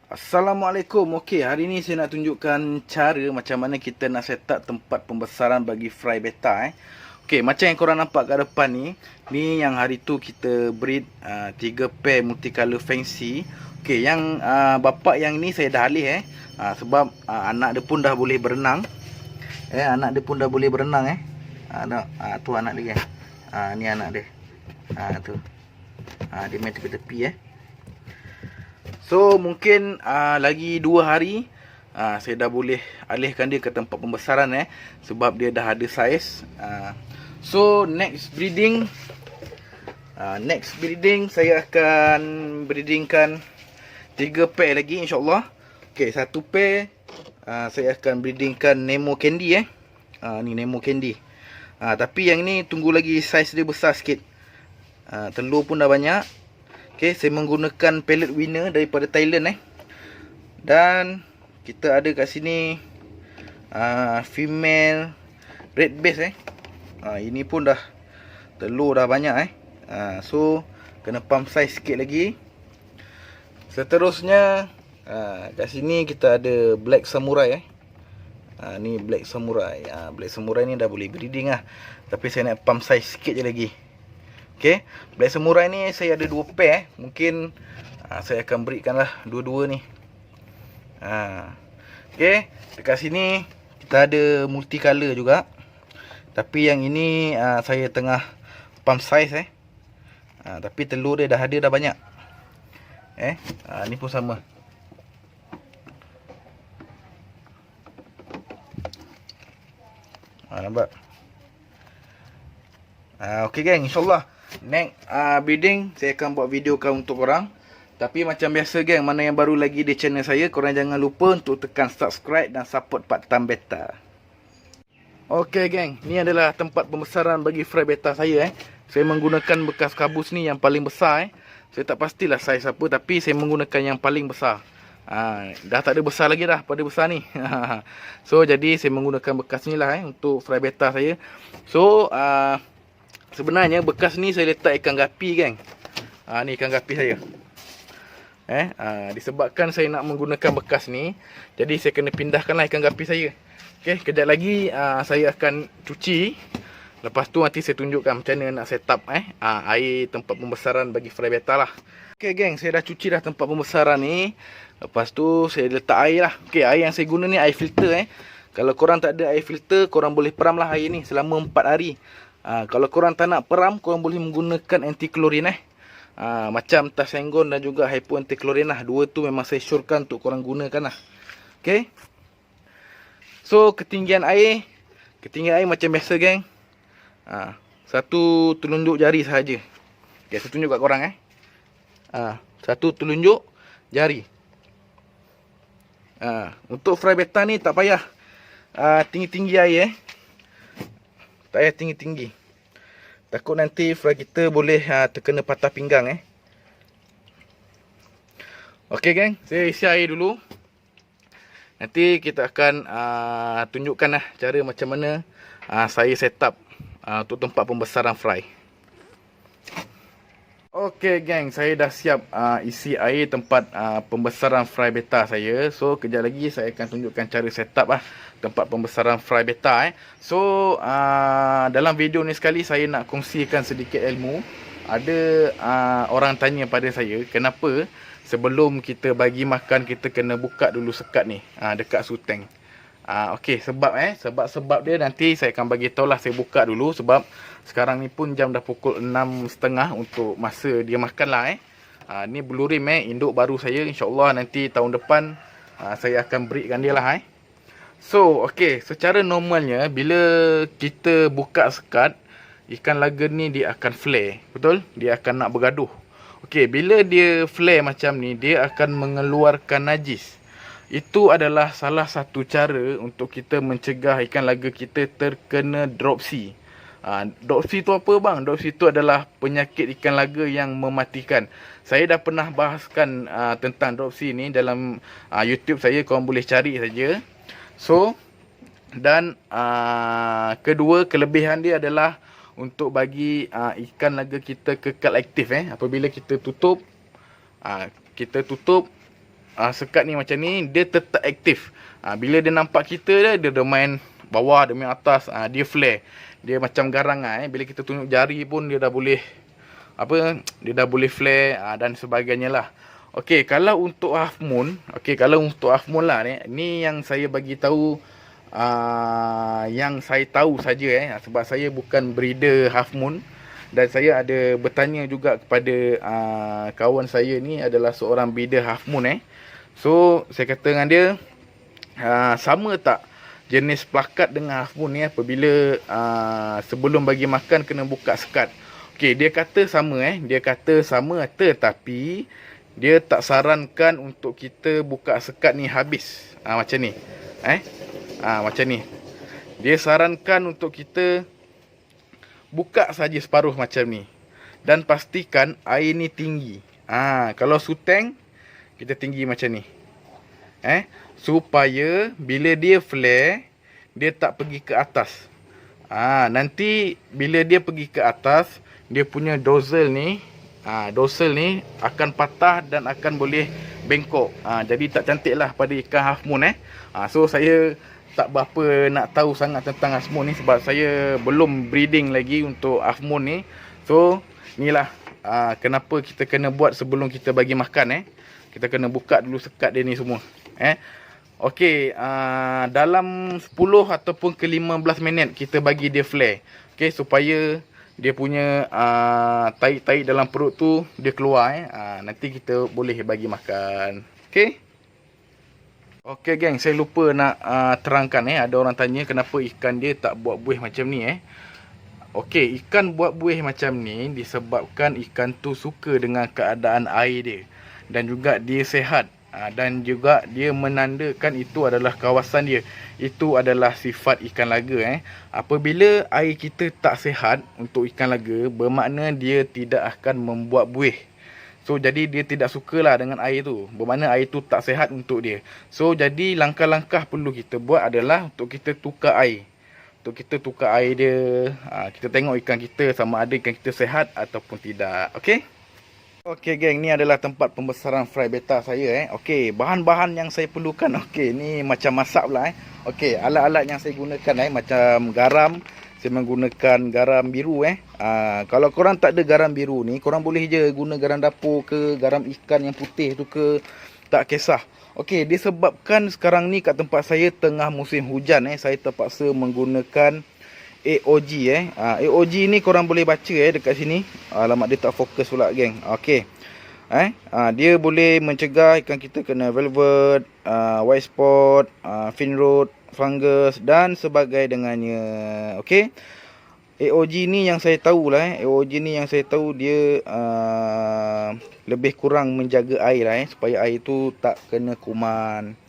Assalamualaikum. Okey, hari ni saya nak tunjukkan cara macam mana kita nak set up tempat pembesaran bagi fry betta Okey, macam yang korang nampak kat depan ni yang hari tu kita breed 3 pair multicolor fancy. Okey, yang bapak yang ni saya dah alih sebab anak dia pun dah boleh berenang. Anak dia pun dah boleh berenang tu anak dia ni anak dia. Tu. Dia main tepi-tepi So mungkin lagi 2 hari saya dah boleh alihkan dia ke tempat pembesaran sebab dia dah ada saiz. So next breeding saya akan breedingkan 3 pair lagi insya-Allah. Okey, 1 pair saya akan breedingkan Nemo Candy ni Nemo Candy. Tapi yang ni tunggu lagi saiz dia besar sikit. Telur pun dah banyak. Okay, saya menggunakan pellet winner daripada Thailand Dan kita ada kat sini female red base ini pun dah telur dah banyak so kena pump size sikit lagi. Seterusnya kat sini kita ada black samurai ni black samurai. Black samurai ni dah boleh breeding tapi saya nak pump size sikit je lagi. Okay, black samurai ni saya ada 2 pair mungkin saya akan breedkan lah dua-dua ni. Okay, dekat sini kita ada multicolor juga. Tapi yang ini saya tengah pump size tapi telur dia dah ada dah banyak. Ni pun sama. Nampak? Okay geng, insyaAllah next breeding saya akan buat video untuk korang. Tapi macam biasa geng, mana yang baru lagi di channel saya, korang jangan lupa untuk tekan subscribe dan support Pak Tam Betta. Ok geng, ni adalah tempat pembesaran bagi fry betta saya Saya menggunakan bekas kabus ni yang paling besar Saya tak pastilah saiz apa, tapi saya menggunakan yang paling besar. Dah tak ada besar lagi dah pada besar ni. So jadi saya menggunakan bekas ni lah untuk fry betta saya. So sebenarnya bekas ni saya letak ikan gapi geng. Ni ikan gapi saya. Disebabkan saya nak menggunakan bekas ni, jadi saya kena pindahkanlah ikan gapi saya. Okey, kejap lagi saya akan cuci. Lepas tu nanti saya tunjukkan macam mana nak set up air tempat pembesaran bagi fry betta lah. Okey geng, saya dah cuci dah tempat pembesaran ni. Lepas tu saya letak air lah. Okey, air yang saya guna ni air filter Kalau korang tak ada air filter, korang boleh peram lah air ni selama 4 hari. Kalau korang tak nak peram, korang boleh menggunakan anti klorin macam Tasenggon dan juga hypo anti klorin lah. Dua tu memang saya syorkan untuk korang gunakan lah. Okay, so ketinggian air macam biasa geng, 1 telunjuk jari sahaja. Okay, saya tunjuk kat korang 1 telunjuk jari. Untuk fry betta ni tak payah tinggi-tinggi air tak payah tinggi-tinggi. Takut nanti fry kita boleh terkena patah pinggang Okey geng, saya isi air dulu. Nanti kita akan tunjukkan cara macam mana saya set up untuk tempat pembesaran fry. Okey geng, saya dah siap isi air tempat pembesaran fry betta saya. So kejap lagi saya akan tunjukkan cara set up tempat pembesaran fry betta So dalam video ni sekali saya nak kongsikan sedikit ilmu. Ada orang tanya pada saya, kenapa sebelum kita bagi makan kita kena buka dulu sekat ni dekat suteng. Okey, sebab dia nanti saya akan bagi tahu lah. Saya buka dulu sebab sekarang ni pun jam dah pukul 6.30 untuk masa dia makan lah Ni Blue Rim induk baru saya. InsyaAllah nanti tahun depan saya akan breedkan dia lah So okey, secara normalnya bila kita buka sekat, ikan laga ni dia akan flare. Betul? Dia akan nak bergaduh. Okey, bila dia flare macam ni, dia akan mengeluarkan najis. Itu adalah salah satu cara untuk kita mencegah ikan laga kita terkena dropsy. Dropsy tu apa bang? Dropsy tu adalah penyakit ikan laga yang mematikan. Saya dah pernah bahaskan tentang dropsy ni dalam YouTube saya, korang boleh cari saja. So dan kedua kelebihan dia adalah untuk bagi ikan laga kita kekal aktif apabila kita tutup sekat ni macam ni, dia tetap aktif. Bila dia nampak kita dia main bawah, dia main atas, dia flare. Dia macam garang bila kita tunjuk jari pun dia dah boleh dia dah boleh flare dan sebagainya lah. Okey, kalau untuk half moon, lah ni yang saya bagi tahu, yang saya tahu saja sebab saya bukan breeder half moon, dan saya ada bertanya juga kepada kawan saya ni adalah seorang breeder half moon So saya kata dengan dia, sama tak jenis plakat dengan half moon ni apabila sebelum bagi makan kena buka sekat. Okey, dia kata sama dia kata sama, tetapi dia tak sarankan untuk kita buka sekat ni habis. Macam ni. Macam ni. Dia sarankan untuk kita buka saja separuh macam ni. Dan pastikan air ni tinggi. Kalau suteng kita tinggi macam ni. Supaya bila dia flare, dia tak pergi ke atas. Nanti bila dia pergi ke atas, dia punya dorsal ni akan patah dan akan boleh bengkok. Jadi tak cantik lah pada ikan half moon So saya tak berapa nak tahu sangat tentang half moon ni sebab saya belum breeding lagi untuk half moon ni. So inilah kenapa kita kena buat sebelum kita bagi makan Kita kena buka dulu sekat dia ni semua. Okey, dalam 10 ataupun ke 15 minit kita bagi dia flare. Okey, supaya dia punya tarik-tarik dalam perut tu dia keluar nanti kita boleh bagi makan. Okey. Okey geng, saya lupa nak terangkan ada orang tanya kenapa ikan dia tak buat buih macam ni Okey, ikan buat buih macam ni disebabkan ikan tu suka dengan keadaan air dia dan juga dia sihat. Dan juga dia menandakan itu adalah kawasan dia. Itu adalah sifat ikan laga Apabila air kita tak sihat untuk ikan laga, bermakna dia tidak akan membuat buih. So jadi dia tidak sukalah dengan air tu. Bermakna air tu tak sihat untuk dia. So jadi langkah-langkah perlu kita buat adalah untuk kita tukar air. Untuk kita tukar air dia, kita tengok ikan kita sama ada ikan kita sihat ataupun tidak. Okey. Okey geng, ni adalah tempat pembesaran fry beta saya Okey, bahan-bahan yang saya perlukan. Okey, ni macam masak pula Okey, alat-alat yang saya gunakan macam garam. Saya menggunakan garam biru kalau korang tak ada garam biru ni, korang boleh je guna garam dapur ke, garam ikan yang putih tu ke, tak kisah. Okey, disebabkan sekarang ni kat tempat saya tengah musim hujan saya terpaksa menggunakan AOG AOG ni korang boleh baca dekat sini. Alamak, dia tak fokus pula geng. Okey. Dia boleh mencegah ikan kita kena velvet, white spot, fin rot, fungus dan sebagainya dengannya. Okey. AOG ni yang saya tahu AOG ni yang saya tahu dia lebih kurang menjaga air supaya air tu tak kena kuman.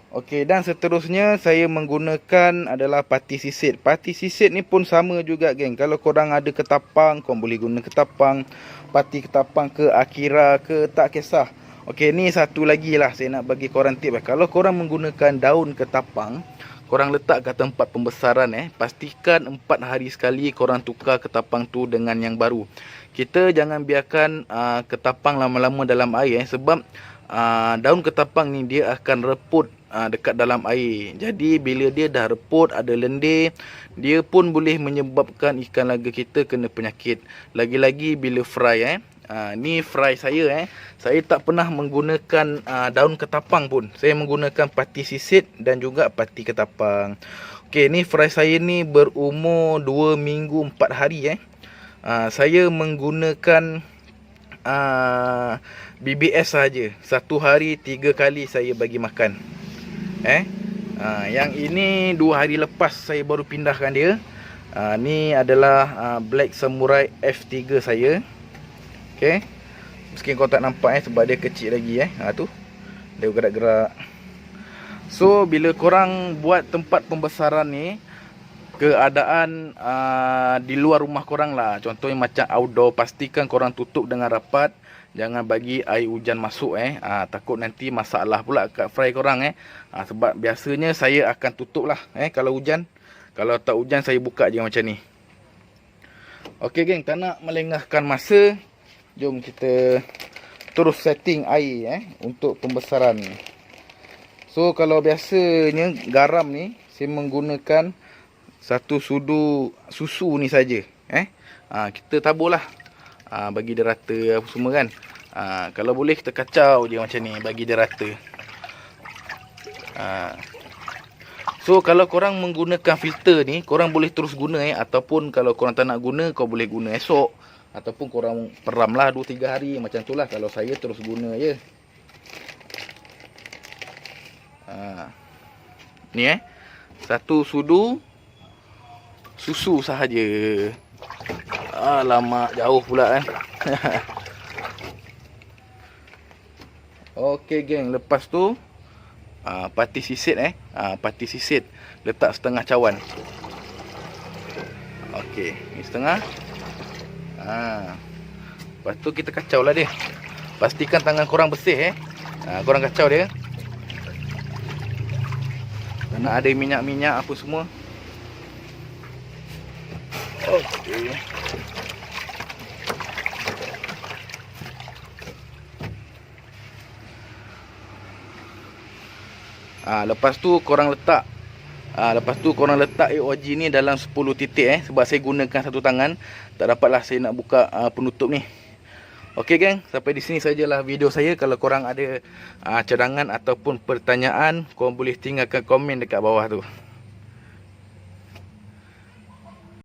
Okey, dan seterusnya saya menggunakan adalah pati sisit. Pati sisit ni pun sama juga geng. Kalau korang ada ketapang, korang boleh guna ketapang. Pati ketapang ke, akira ke, tak kisah. Okey, ni satu lagi lah saya nak bagi korang tip. Kalau korang menggunakan daun ketapang, korang letak kat tempat pembesaran pastikan 4 hari sekali korang tukar ketapang tu dengan yang baru. Kita jangan biarkan ketapang lama-lama dalam air sebab daun ketapang ni dia akan reput dekat dalam air. Jadi bila dia dah reput, ada lendir, dia pun boleh menyebabkan ikan laga kita kena penyakit. Lagi-lagi bila fry ni fry saya saya tak pernah menggunakan daun ketapang pun. Saya menggunakan pati sisit dan juga pati ketapang. Okey, ni fry saya ni berumur 2 minggu 4 hari saya menggunakan BBS saja. Satu hari 3 kali saya bagi makan. Yang ini 2 hari lepas saya baru pindahkan dia. Ni adalah Black Samurai F3 saya. Okey. Mungkin kau tak nampak sebab dia kecil lagi tu. Dia gerak-gerak. So bila korang buat tempat pembesaran ni, keadaan di luar rumah korang lah, contohnya macam outdoor, pastikan korang tutup dengan rapat. Jangan bagi air hujan masuk takut nanti masalah pula kat fry korang sebab biasanya saya akan tutup lah kalau hujan. Kalau tak hujan saya buka je macam ni. Okey geng, tak nak melengahkan masa, jom kita terus setting air untuk pembesaran. So kalau biasanya garam ni saya menggunakan 1 sudu susu ni saja. Kita taburlah. Bagi dia rata apa semua kan. Kalau boleh kita kacau je macam ni bagi dia rata. So kalau korang menggunakan filter ni, korang boleh terus guna ataupun kalau korang tak nak guna, kau boleh guna esok ataupun korang peramlah 2-3 hari macam tu lah. Kalau saya terus guna je. Ni 1 sudu susu sahaja. Alamak, jauh pula kan. Okey geng, lepas tu pati sisit pati sisit letak setengah cawan. Okey, ni setengah. Lepas tu kita kacau lah dia. Pastikan tangan korang bersih korang kacau dia. Kena ada minyak-minyak apa semua. Okey. Lepas tu korang letak AOG ni dalam 10 titik sebab saya gunakan satu tangan, tak dapatlah saya nak buka penutup ni. Okey geng, sampai di sini sajalah video saya. Kalau korang ada cadangan ataupun pertanyaan, korang boleh tinggalkan komen dekat bawah tu.